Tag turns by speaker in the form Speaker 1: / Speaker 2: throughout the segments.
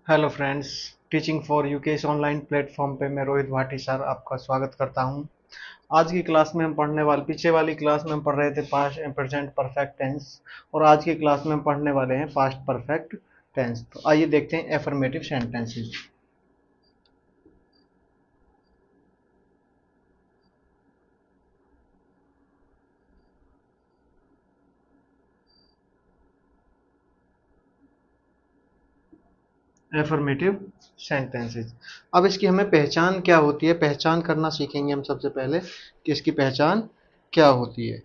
Speaker 1: Hello friends. Teaching for UK इस online platform पे मैं रोहित भाटी सर आपका स्वागत करता हूं। आज की क्लास में हम पढ़ने वाले पीछे वाली क्लास में हम पढ़ रहे थे पास्ट प्रेजेंट परफेक्ट टेंस और आज की क्लास में हम पढ़ने वाले हैं पास्ट परफेक्ट टेंस। तो आइए देखते हैं एफर्मेटिव सेंटेंसेस। Affirmative sentences. अब इसकी हमें पहचान क्या होती है, पहचान करना सीखेंगे हम सबसे पहले कि इसकी पहचान क्या होती है।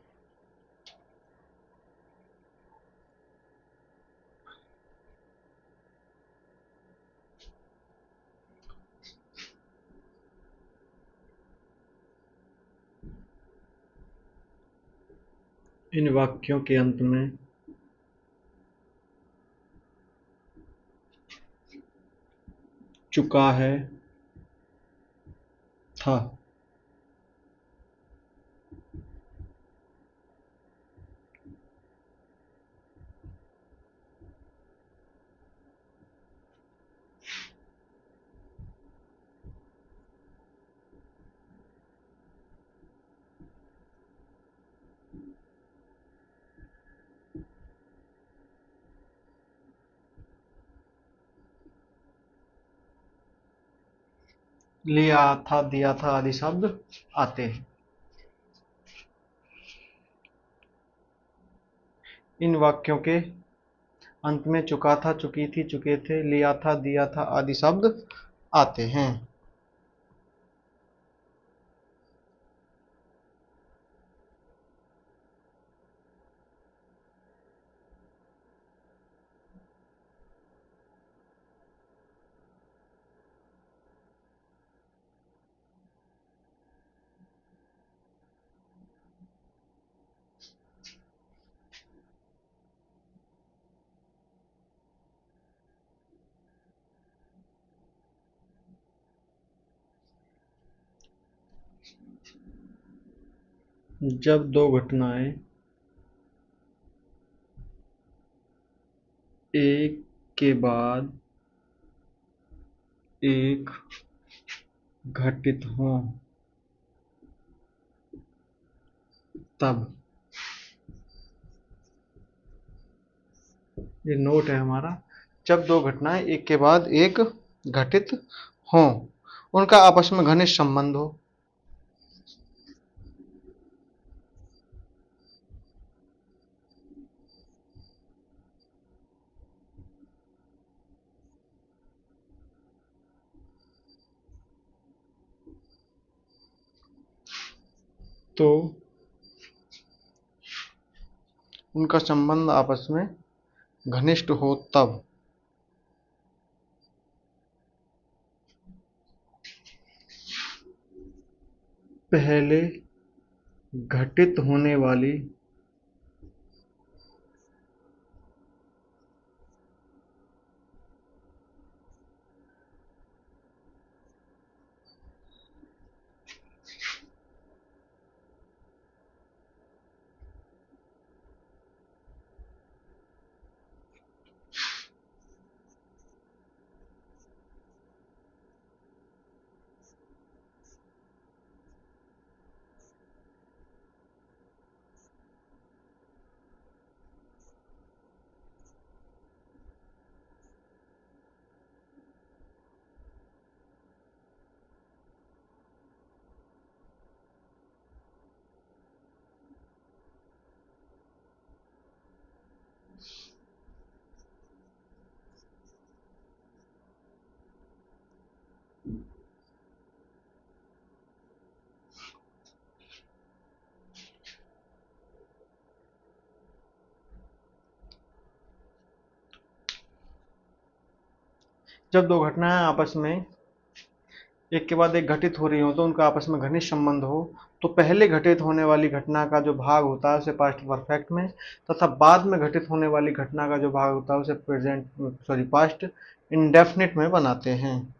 Speaker 1: इन वाक्यों के अंत में चुका है, था। लिया था, दिया था आदि शब्द आते हैं। इन वाक्यों के अंत में चुका था, चुकी थी, चुके थे, लिया था, दिया था आदि शब्द आते हैं। जब दो घटनाएं एक के बाद एक घटित हों तब, ये नोट है हमारा, जब दो घटनाएं एक के बाद एक घटित हों, उनका आपस में घनिष्ठ संबंध हो। तो उनका संबंध आपस में घनिष्ठ हो तब पहले घटित होने वाली जब दो घटनाएं आपस में एक के बाद एक घटित हो रही हो तो उनका आपस में घनिष्ठ संबंध हो, तो पहले घटित होने वाली घटना का जो भाग होता है उसे पास्ट परफेक्ट में, तथा बाद में घटित होने वाली घटना का जो भाग होता है उसे प्रेजेंट सॉरी पास्ट इंडेफिनिट में बनाते हैं।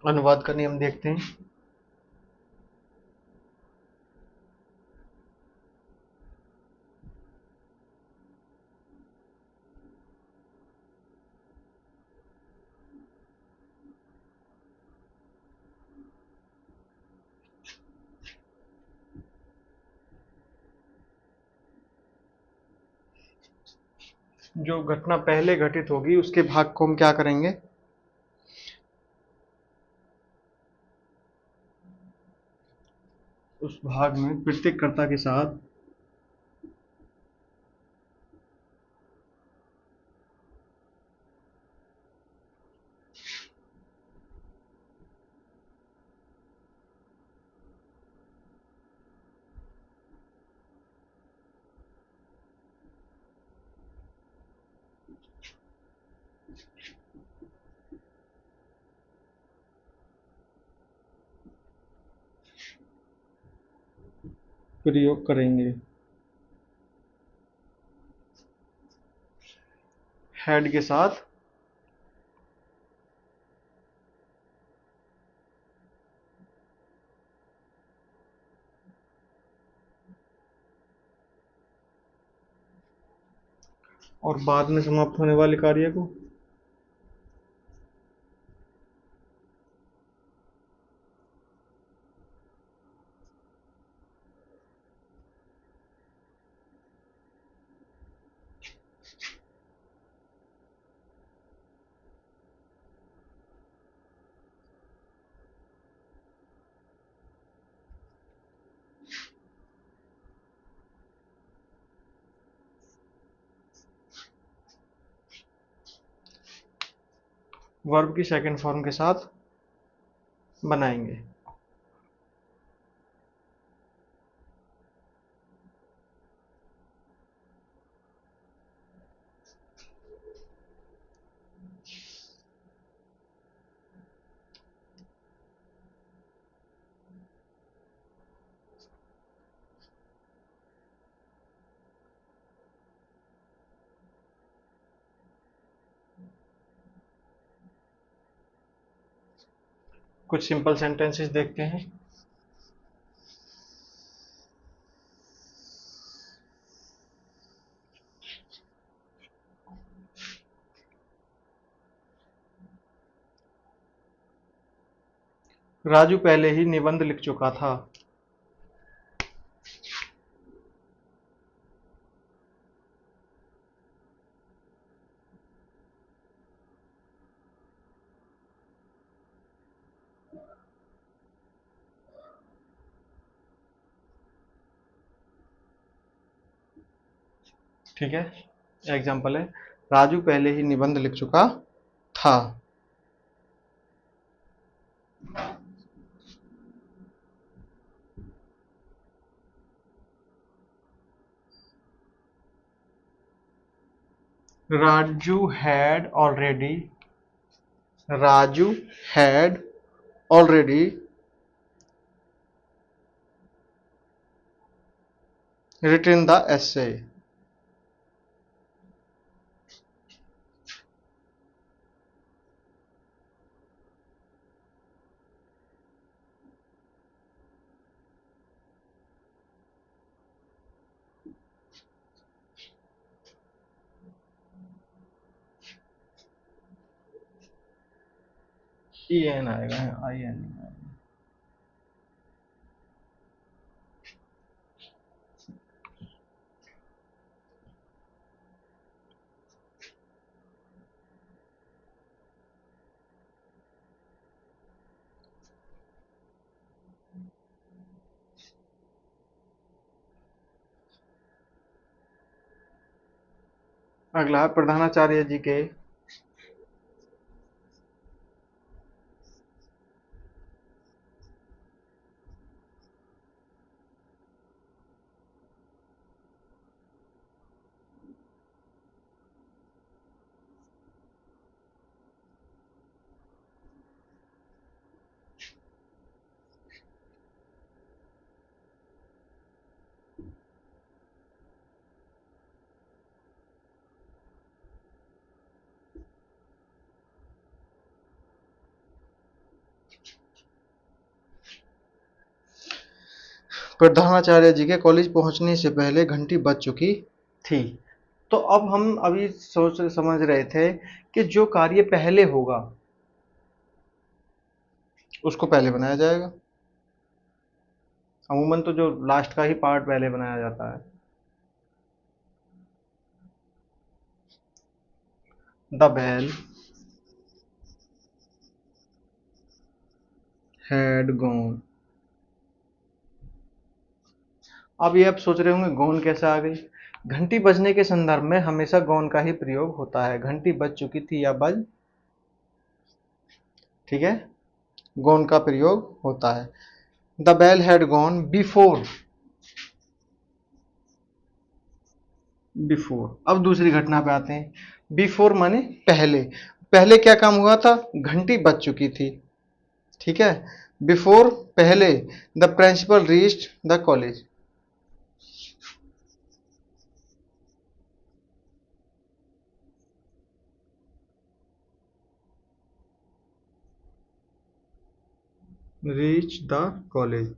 Speaker 1: अनुवाद का नियम देखते हैं। जो घटना पहले घटित होगी उसके भाग को हम क्या करेंगे, उस भाग में प्रत्येककर्ता के साथ प्रयोग करेंगे। हेड के साथ और बाद में समाप्त होने वाले कार्य को। वर्ब की सेकंड फॉर्म के साथ बनाएंगे। कुछ सिंपल सेंटेंसेस देखते हैं। राजू पहले ही निबंध लिख चुका था। ठीक है, एग्जाम्पल है, राजू पहले ही निबंध लिख चुका था। Raju had already Raju had already written the essay। E N आएगा, आई एन। अगला प्रधानाचार्य जी के प्रधानाचार्य जी के कॉलेज पहुंचने से पहले घंटी बज चुकी थी। तो अब हम अभी सोच समझ रहे थे कि जो कार्य पहले होगा उसको पहले बनाया जाएगा। अमूमन तो जो लास्ट का ही पार्ट पहले बनाया जाता है। The bell had gone. अब ये आप सोच रहे होंगे गॉन कैसे आ गई। घंटी बजने के संदर्भ में हमेशा गॉन का ही प्रयोग होता है। घंटी बज चुकी थी या बज, ठीक है, गॉन का प्रयोग होता है। The bell had gone before. Before, अब दूसरी घटना पे आते हैं। बिफोर माने पहले। पहले क्या काम हुआ था, घंटी बज चुकी थी, ठीक है। बिफोर पहले the principal reached the college. Reach the college.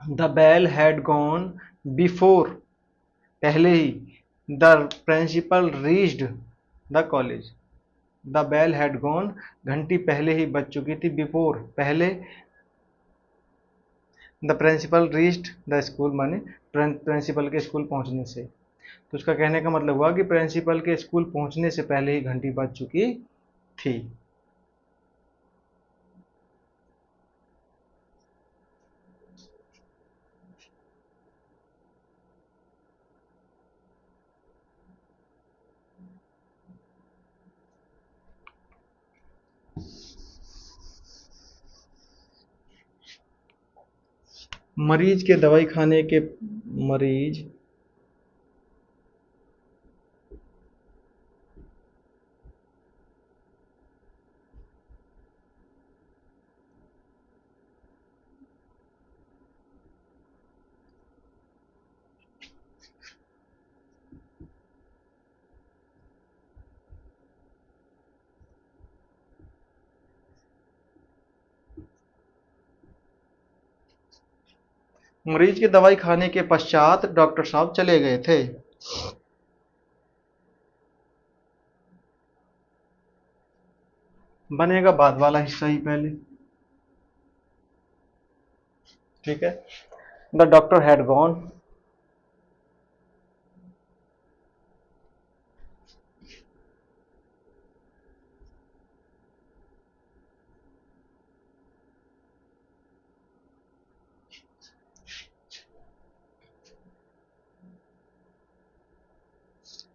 Speaker 1: The bell had gone before, पहले ही, the principal reached the college. The bell had gone, घंटी पहले ही बज चुकी थी, बिफोर पहले, the principal reached the school माने प्रिंसिपल के स्कूल पहुंचने से। तो उसका कहने का मतलब हुआ कि प्रिंसिपल के स्कूल पहुंचने से पहले ही घंटी बज चुकी थी। मरीज के दवाई खाने के, मरीज मरीज के दवाई खाने के पश्चात डॉक्टर साहब चले गए थे। बनेगा बाद वाला हिस्सा ही पहले, ठीक है। The doctor had gone,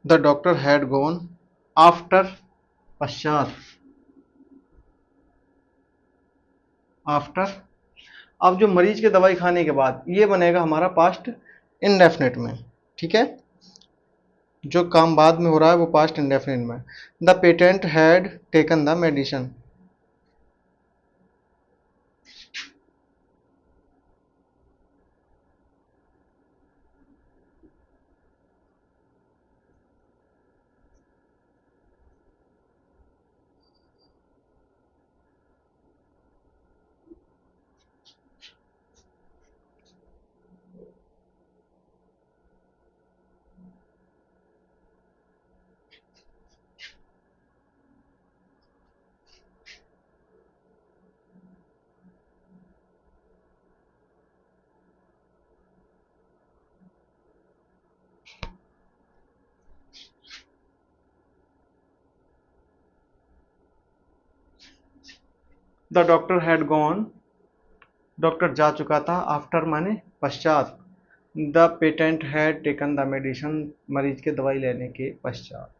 Speaker 1: the doctor had gone after, पश्चात, आफ्टर। अब जो मरीज के दवाई खाने के बाद, ये बनेगा हमारा पास्ट इंडेफिनिट में, ठीक है। जो काम बाद में हो रहा है वो पास्ट इंडेफिनिट में। The patent had taken the medicine. The doctor had gone, doctor जा चुका था, आफ्टर माने पश्चात, the patent had taken the medicine, मरीज के दवाई लेने के पश्चात।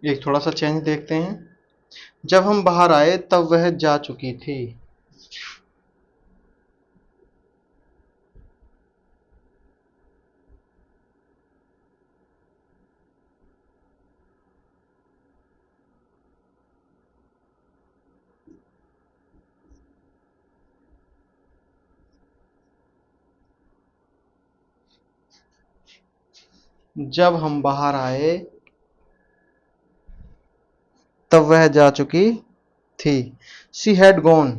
Speaker 1: एक थोड़ा सा चेंज देखते हैं। जब हम बाहर आए तब वह जा चुकी थी। जब हम बाहर आए तब वह जा चुकी थी। She had gone.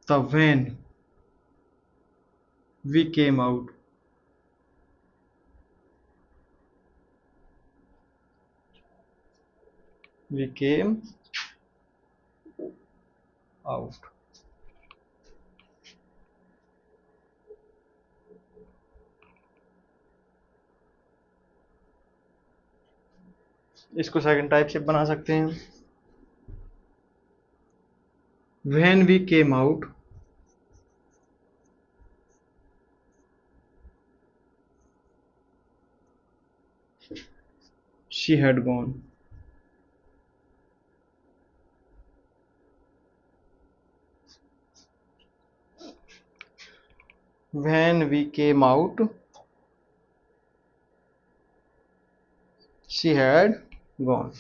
Speaker 1: तब when we came out. We came out. इसको सेकंड टाइप से बना सकते हैं। When we came out she had gone. When we came out, she had gone.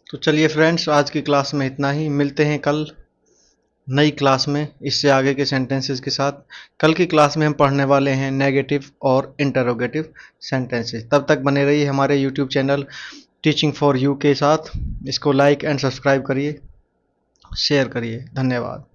Speaker 1: तो चलिए फ्रेंड्स, आज की क्लास में इतना ही। मिलते हैं कल नई क्लास में इससे आगे के सेंटेंसेस के साथ। कल की क्लास में हम पढ़ने वाले हैं नेगेटिव और इंटरोगेटिव सेंटेंसेस। तब तक बने रहिए हमारे YouTube channel teaching for you के साथ। इसको लाइक एंड सब्सक्राइब करिए, शेयर करिए। धन्यवाद।